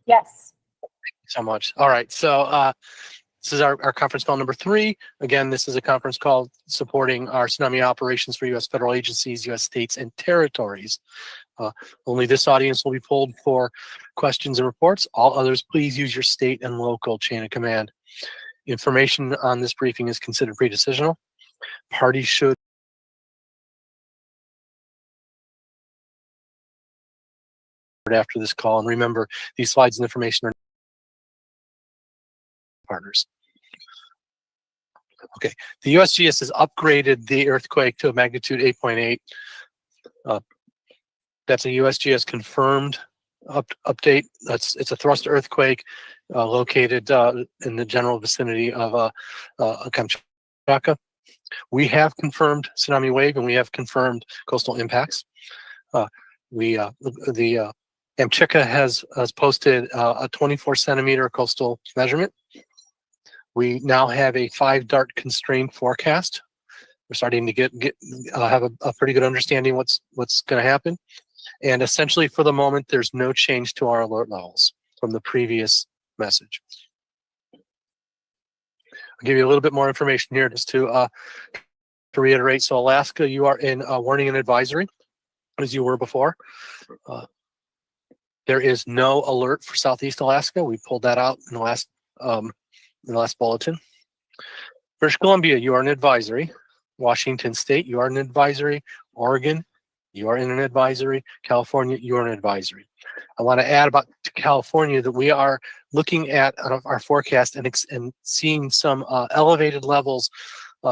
Yes. So much. All right. So this is our conference call number 3. Again, this is a conference call supporting our tsunami operations for U.S. federal agencies, U.S. states, and territories. Only this audience will be pulled for questions and reports. All others, please use your state and local chain of command. Information on this briefing is considered pre-decisional. Parties should after this call, and remember, these slides and information are partners. Okay, the USGS has upgraded the earthquake to a magnitude 8.8. That's a USGS confirmed update. It's a thrust earthquake located in the general vicinity of Kamchatka. We have confirmed tsunami wave, and we have confirmed coastal impacts. The Kamchatka has posted a 24-centimeter coastal measurement. We now have a 5-dart constrained forecast. We're starting to have a pretty good understanding what's going to happen. And essentially, for the moment, there's no change to our alert levels from the previous message. I'll give you a little bit more information here just to reiterate. So Alaska, you are in warning and advisory, as you were before. There is no alert for Southeast Alaska. We pulled that out in the last bulletin. British Columbia, you are in advisory. Washington State, you are in advisory. Oregon, you are in an advisory. California, you are in advisory. I want to add about to California that we are looking at our forecast and seeing some elevated levels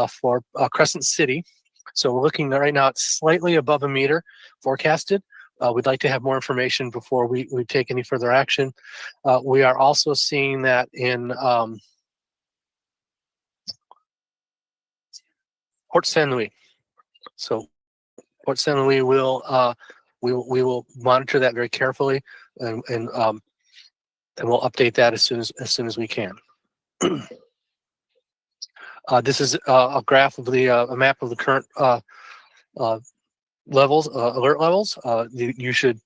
for Crescent City. So we're looking right now at slightly above a meter forecasted. We'd like to have more information before we take any further action. We are also seeing that in Port St. Louis. So Port St. Louis will we will monitor that very carefully, and we'll update that as soon as we can. This is a graph of a map of the current levels, alert levels. You should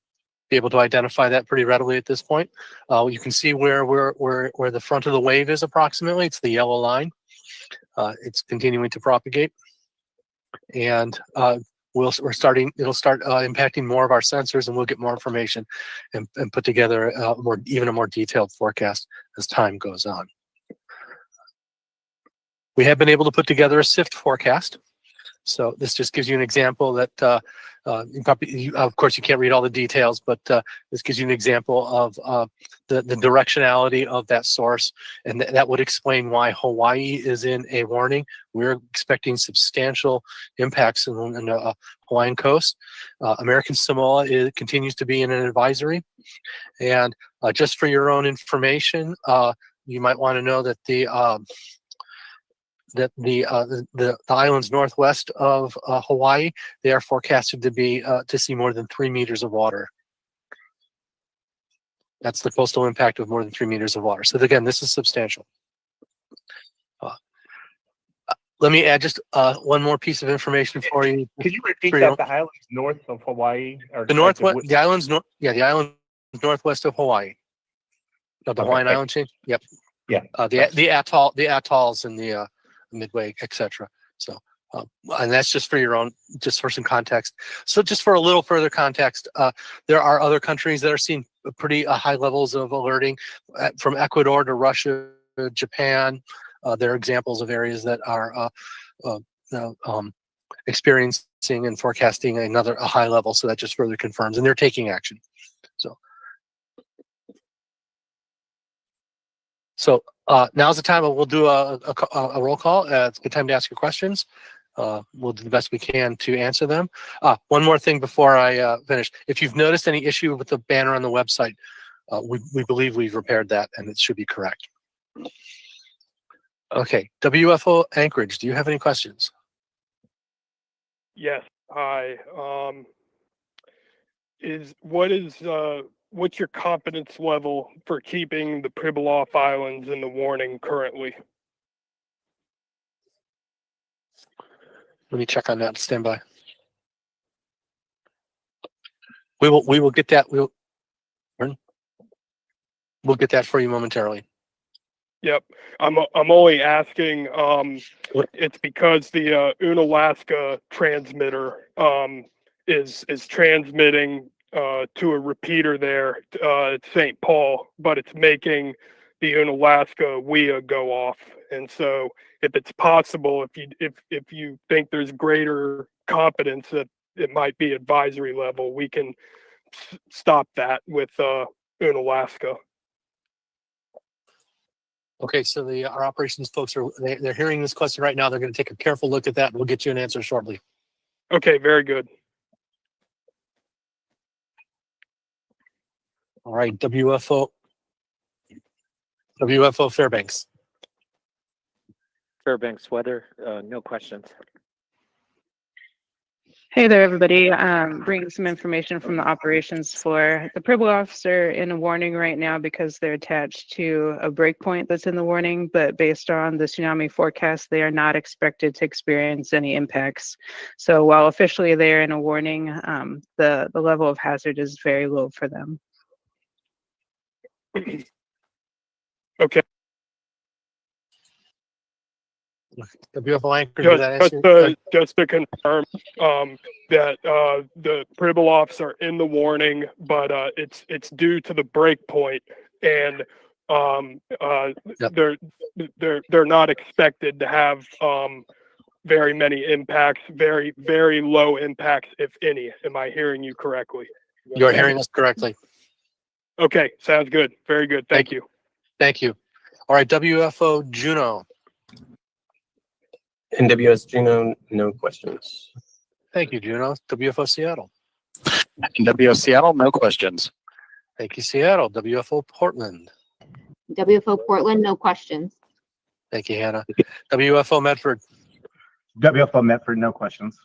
be able to identify that pretty readily at this point. You can see where the front of the wave is approximately. It's the yellow line. It's continuing to propagate, and it'll start impacting more of our sensors, and we'll get more information and put together even a more detailed forecast as time goes on. We have been able to put together a SIFT forecast. So this just gives you an example that, of course, you can't read all the details, but this gives you an example of the directionality of that source, and that would explain why Hawaii is in a warning. We're expecting substantial impacts in the Hawaiian coast. American Samoa continues to be in an advisory, and just for your own information, you might want to know that the islands northwest of Hawaii, they are forecasted to see more than 3 meters of water. That's the coastal impact of more than 3 meters of water. So again, this is substantial. Let me add just one more piece of information for you. Could you repeat that? The islands north of Hawaii, or the northwest, the islands northwest of Hawaii. The Hawaiian island chain. Yep. Yeah. The atolls and the Midway, etc. So, and that's just for some context. So, just for a little further context, there are other countries that are seeing pretty high levels of alerting, from Ecuador to Russia, Japan. There are examples of areas that are experiencing and forecasting a high level. So that just further confirms, and they're taking action. So now's the time. We'll do a roll call. It's a good time to ask your questions. We'll do the best we can to answer them. One more thing before I finish. If you've noticed any issue with the banner on the website, we believe we've repaired that, and it should be correct. Okay, WFO Anchorage, do you have any questions? Yes. Hi. What's your confidence level for keeping the Pribilof Islands in the warning currently? Let me check on that. Stand by. We will get that. We'll get that for you momentarily. Yep. I'm only asking, it's because the Unalaska transmitter is transmitting to a repeater there at St. Paul, but it's making the Unalaska WIA go off. And so if it's possible, if you think there's greater confidence that it might be advisory level, we can stop that with Unalaska. Okay, so our operations folks they're hearing this question right now. They're going to take a careful look at that, and we'll get you an answer shortly. Okay, very good. All right, WFO Fairbanks. Fairbanks weather, no questions. Hey there, everybody. Bringing some information from the operations floor. The Pribilofs are in a warning right now because they're attached to a breakpoint that's in the warning, but based on the tsunami forecast, they are not expected to experience any impacts. So while officially they are in a warning, the level of hazard is very low for them. Okay. WFO anchor, does that answer? Just to confirm that the Pribilofs are in the warning, but it's due to the break point, and they're not expected to have very many impacts, very low impacts, if any. Am I hearing you correctly? You're hearing us correctly. Okay, sounds good. Very good. Thank you. Thank you. All right, WFO Juneau. NWS Juneau, no questions. Thank you, Juneau. WFO Seattle. NWS Seattle, no questions. Thank you, Seattle. WFO Portland. WFO Portland, no questions. Thank you, Hannah. WFO Medford. WFO Medford, no questions.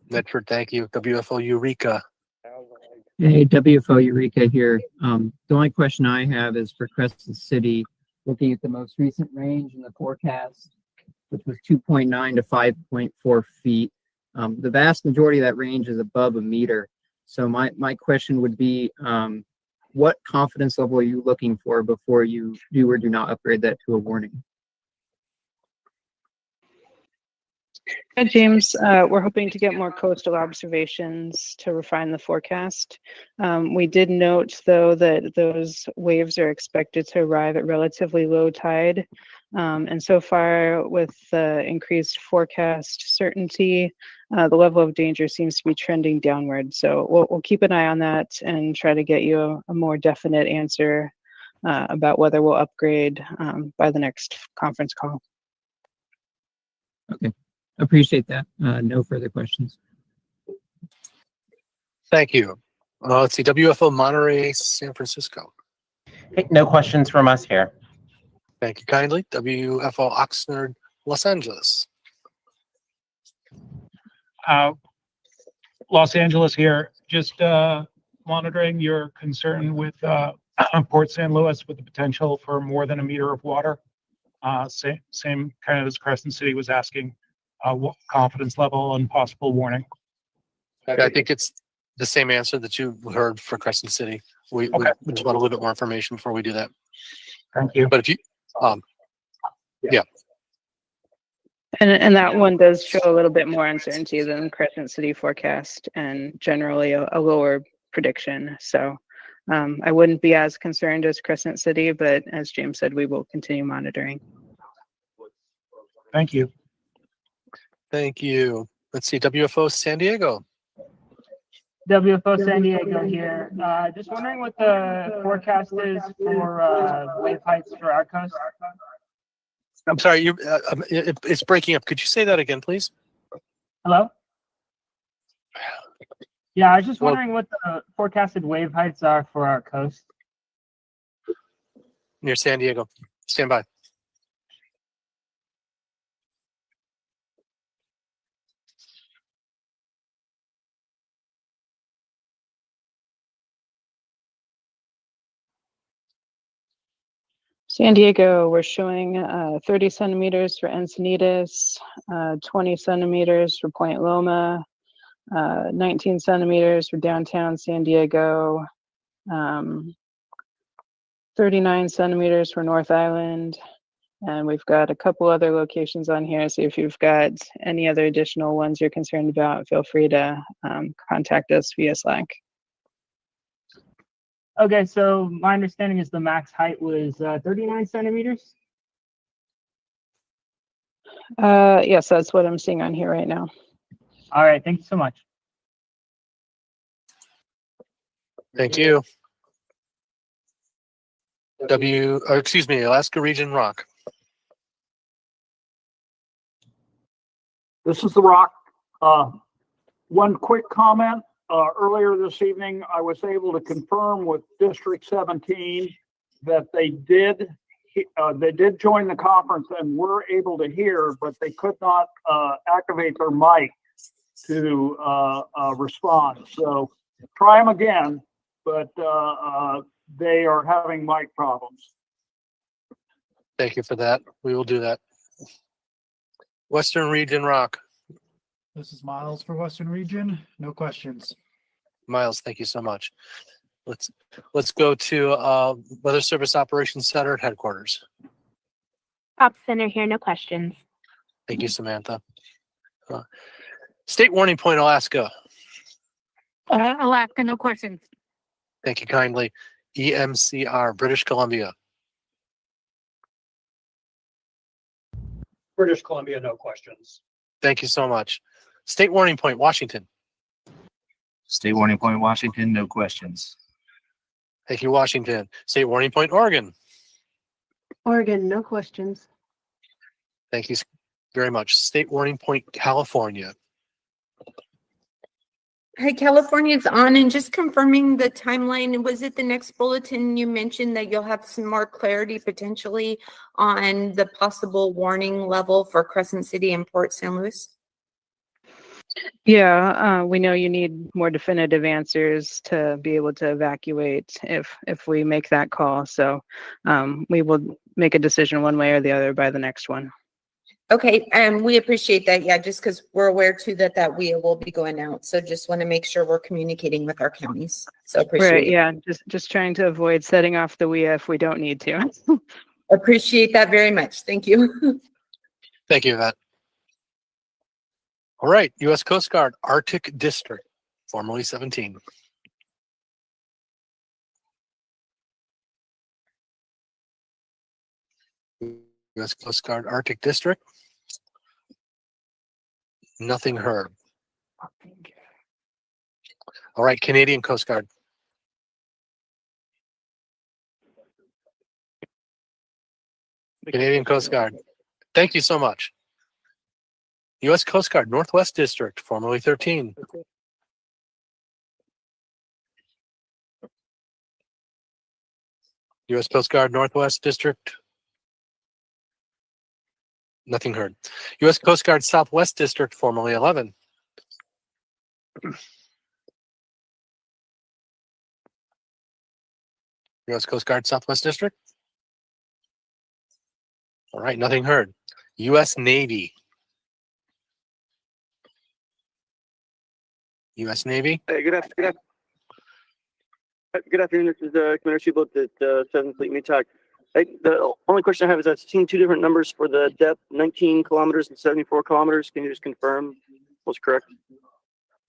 Medford, thank you. WFO Eureka. Hey, WFO Eureka here. The only question I have is for Crescent City, looking at the most recent range in the forecast, which was 2.9 to 5.4 feet. The vast majority of that range is above a meter. So my question would be, what confidence level are you looking for before you do or do not upgrade that to a warning? Hi, James. We're hoping to get more coastal observations to refine the forecast. We did note, though, that those waves are expected to arrive at relatively low tide. And so far, with the increased forecast certainty, the level of danger seems to be trending downward. So we'll keep an eye on that and try to get you a more definite answer about whether we'll upgrade by the next conference call. Okay. Appreciate that. No further questions. Thank you. Let's see, WFO Monterey, San Francisco. Hey, no questions from us here. Thank you kindly. WFO Oxnard, Los Angeles. Los Angeles here. Just monitoring your concern with Port San Luis with the potential for more than a meter of water. Same kind of as Crescent City was asking. What confidence level and possible warning? I think it's the same answer that you heard for Crescent City. We just want a little bit more information before we do that. Thank you. But if you, yeah. And that one does show a little bit more uncertainty than Crescent City forecast and generally a lower prediction. So I wouldn't be as concerned as Crescent City, but as James said, we will continue monitoring. Thank you. Thank you. Let's see, WFO San Diego. WFO San Diego here. Just wondering what the forecast is for wave heights for our coast. I'm sorry, it's breaking up. Could you say that again, please? Hello? Yeah, I was just wondering what the forecasted wave heights are for our coast. Near San Diego. Stand by. San Diego, we're showing 30 centimeters for Encinitas, 20 centimeters for Point Loma, 19 centimeters for downtown San Diego, 39 centimeters for North Island. And we've got a couple other locations on here. So if you've got any other additional ones you're concerned about, feel free to contact us via Slack. Okay, so my understanding is the max height was 39 centimeters. Yes, that's what I'm seeing on here right now. All right, thank you so much. Thank you. Alaska Region Rock. This is The Rock. One quick comment. Earlier this evening, I was able to confirm with District 17 that they did join the conference and were able to hear, but they could not activate their mic to respond. So try them again, but they are having mic problems. Thank you for that. We will do that. Western Region Rock. This is Miles for Western Region. No questions. Miles, thank you so much. Let's go to Weather Service Operations Center at headquarters. Op Center here, no questions. Thank you, Samantha. State Warning Point, Alaska. Alaska, no questions. Thank you kindly. EMCR, British Columbia. British Columbia, no questions. Thank you so much. State Warning Point, Washington. State Warning Point, Washington, no questions. Thank you, Washington. State Warning Point, Oregon. Oregon, no questions. Thank you very much. State Warning Point, California. Hi, California's on, and just confirming the timeline. Was it the next bulletin you mentioned that you'll have some more clarity potentially on the possible warning level for Crescent City and Port St. Louis? Yeah, we know you need more definitive answers to be able to evacuate if we make that call. So we will make a decision one way or the other by the next one. Okay, we appreciate that. Yeah, just because we're aware too that WIA will be going out. So just want to make sure we're communicating with our counties. So appreciate Right, it. yeah, just trying to avoid setting off the WIA if we don't need to. Appreciate that very much. Thank you. Thank you, Yvette. All right, U.S. Coast Guard, Arctic District, formerly 17. U.S. Coast Guard, Arctic District. Nothing heard. All right, Canadian Coast Guard. Canadian Coast Guard. Thank you so much. U.S. Coast Guard, Northwest District, formerly 13. U.S. Coast Guard, Northwest District. Nothing heard. U.S. Coast Guard, Southwest District, formerly 11. U.S. Coast Guard, Southwest District. All right, nothing heard. U.S. Navy. U.S. Navy. Hey, good afternoon. This is Commander Sheboat at 7th Fleet Mitag. The only question I have is I've seen two different numbers for the depth, 19 kilometers and 74 kilometers. Can you just confirm what's correct?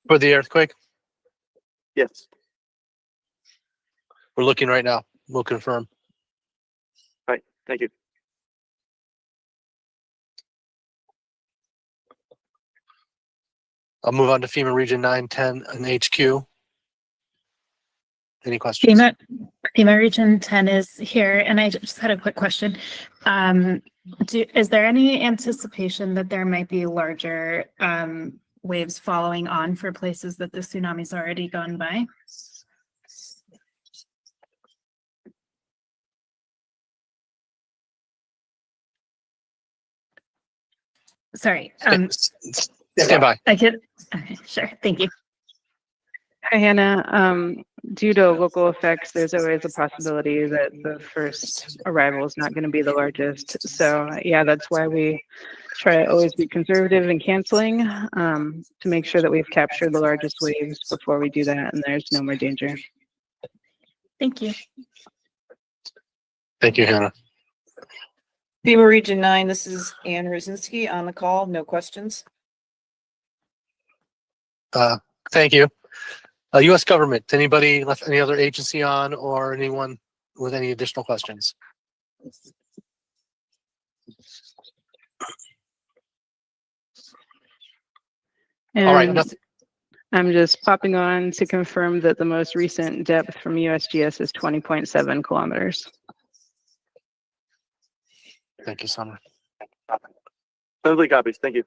For the earthquake? Yes. We're looking right now. We'll confirm. All right. Thank you. I'll move on to FEMA Region 9, 10, and HQ. Any questions? FEMA Region 10 is here, and I just had a quick question. Is there any anticipation that there might be larger waves following on for places that the tsunami's already gone by? Sorry. Stand by. I could. Okay, sure. Thank you. Hi, Hannah. Due to local effects, there's always a possibility that the first arrival is not going to be the largest. So yeah, that's why we try to always be conservative in canceling to make sure that we've captured the largest waves before we do that and there's no more danger. Thank you. Thank you, Hannah. FEMA Region 9, this is Ann Rosinski on the call. No questions. Thank you. U.S. government, anybody left any other agency on or anyone with any additional questions? All right, nothing. I'm just popping on to confirm that the most recent depth from USGS is 20.7 kilometers. Thank you, Summer. Lovely copies. Thank you.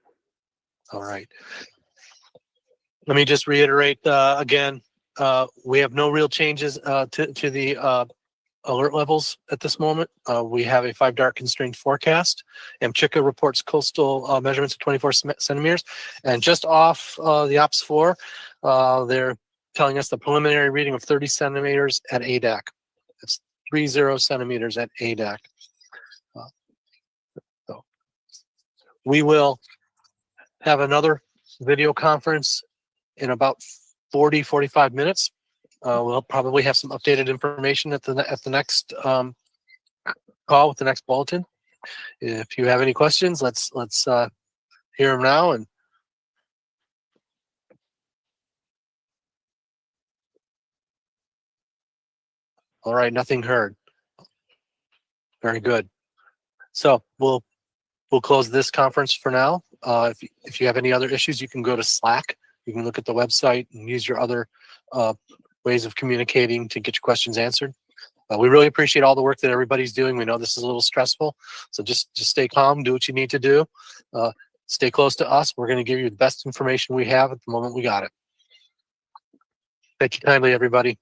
All right. Let me just reiterate again, we have no real changes to the alert levels at this moment. We have a 5 dark constrained forecast. Amchitka reports coastal measurements of 24 centimeters. And just off the OPS 4, they're telling us the preliminary reading of 30 centimeters at ADAC. It's 30 centimeters at ADAC. So we will have another video conference in about 40-45 minutes. We'll probably have some updated information at the next call with the next bulletin. If you have any questions, let's hear them now. And all right, nothing heard. Very good. So we'll close this conference for now. If you have any other issues, you can go to Slack. You can look at the website and use your other ways of communicating to get your questions answered. We really appreciate all the work that everybody's doing. We know this is a little stressful, so just stay calm, do what you need to do. Stay close to us. We're going to give you the best information we have at the moment we got it. Thank you kindly, everybody.